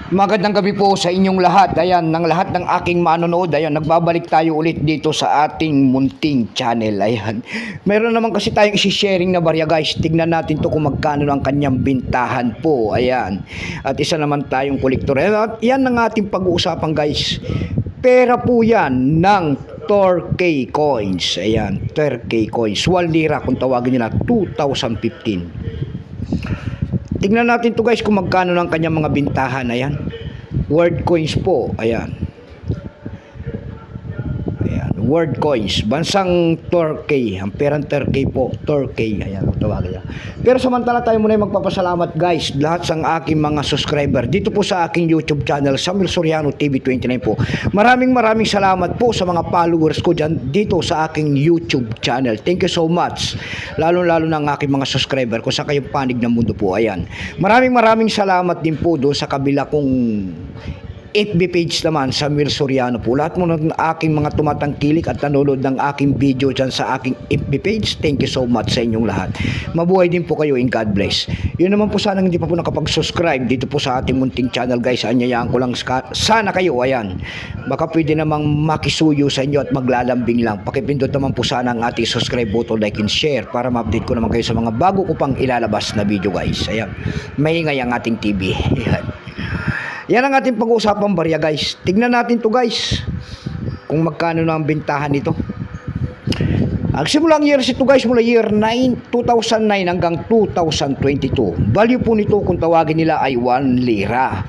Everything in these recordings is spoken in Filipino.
Magandang gabi po sa inyong lahat. Ayan, ng lahat ng aking manonood. Ayan, nagbabalik tayo ulit dito sa ating munting channel. Ayan. Meron naman kasi tayong isi-sharing na barya, guys. Tignan natin to kung magkano ang kanyang bintahan po. Ayan. At isa naman tayong kolektor. At yan ang ating pag-uusapan, guys. Pera po yan ng 4K coins. Ayan, 4K coins. 1 lira kung tawagin nila, 2015. Tingnan natin to, guys, kung magkano ng kanyang mga bintahan. Ayan. Word coins po. Ayan. Ayan. Word coins. Bansang 4K. Ang perang 4K po. 4K. Ayan. Tawagin niya. Pero samantala tayo muna magpapasalamat, guys. Lahat sa aking mga subscriber. Dito po sa aking YouTube channel, Samuel Soriano TV 29 po. Maraming salamat po sa mga followers ko dyan dito sa aking YouTube channel. Thank you so much. Lalo ng aking mga subscriber ko sa kayong panig ng mundo po. Ayan. Maraming salamat din po doon sa kabila kong FB page naman, Samuel Soriano po. Lahat mo ng aking mga tumatangkilik at nanonood ng aking video dyan sa aking FB page, thank you so much sa inyong lahat. Mabuhay din po kayo and God bless. Yun naman po, sana hindi pa po nakapag-subscribe dito po sa ating munting channel, guys. Anyayaan ko lang sana kayo. Ayan. Baka pwede namang makisuyo sa inyo at maglalambing lang. Pakipindot naman po sana ang ating subscribe button, like and share para ma-update ko naman kayo sa mga bago ko pang ilalabas na video, guys. Ayan. Maingay ang ating TV. Ayan. Yan ang ating pag-uusapang barya, guys. Tignan natin to, guys, kung magkano na ang bintahan nito. Ang simulang years ito, guys, mula year 2009 hanggang 2022. Value po nito kung tawagin nila ay 1 lira.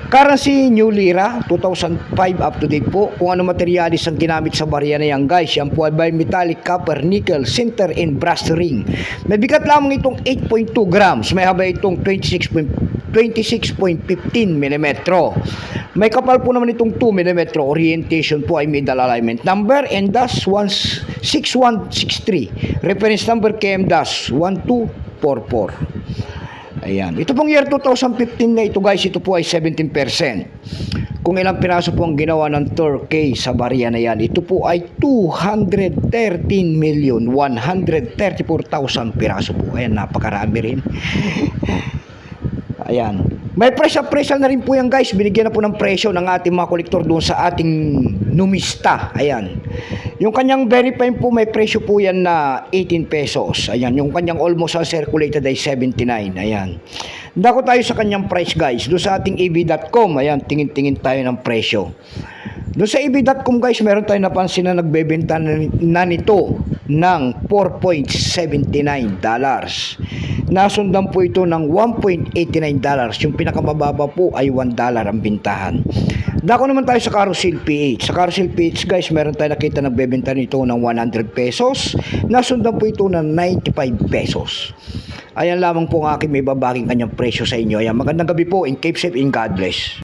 Currency, new lira, 2005 up to date po. Kung ano materialis ang ginamit sa barya na yan, guys, yan po ay bimetallic, copper, nickel, center, and brass ring. May bigat lamang itong 8.2 grams. May haba itong 26.15 mm. May kapal po naman itong 2 mm. Orientation po ay middle alignment number and dash 6163. Reference number KM-1244. Ayan. Ito pong year 2015 na ito, guys, ito po ay 17%. Kung ilang piraso po ang ginawa ng 4K sa barya na yan, ito po ay 213,134,000 piraso po. Ayan, napakarami rin. Ayan. May presyo na rin po yan, guys. Binigyan na po ng presyo ng ating mga kolektor doon sa ating numista. Ayan. Yung kanyang verify po, may presyo po yan na 18 pesos. Ayan. Yung kanyang almost uncirculated ay 79. Ayan. Dako tayo sa kanyang price, guys. Doon sa ating ev.com. Ayan. Tingin-tingin tayo ng presyo. Doon sa ev.com, guys, meron tayo napansin na nagbebenta na nito ng $4.79. Nasundan po ito ng $1.89. Yung pinakamababa po ay $1 ang bintahan. Dako naman tayo sa Carousel PH. Sa Carousel PH, guys, meron tayo nakita nagbebenta nito ng 100 pesos. Nasundan po ito ng 95 pesos. Ayan lamang po ang aking may babaging kanyang presyo sa inyo. Ayan, magandang gabi po and keep safe and God bless.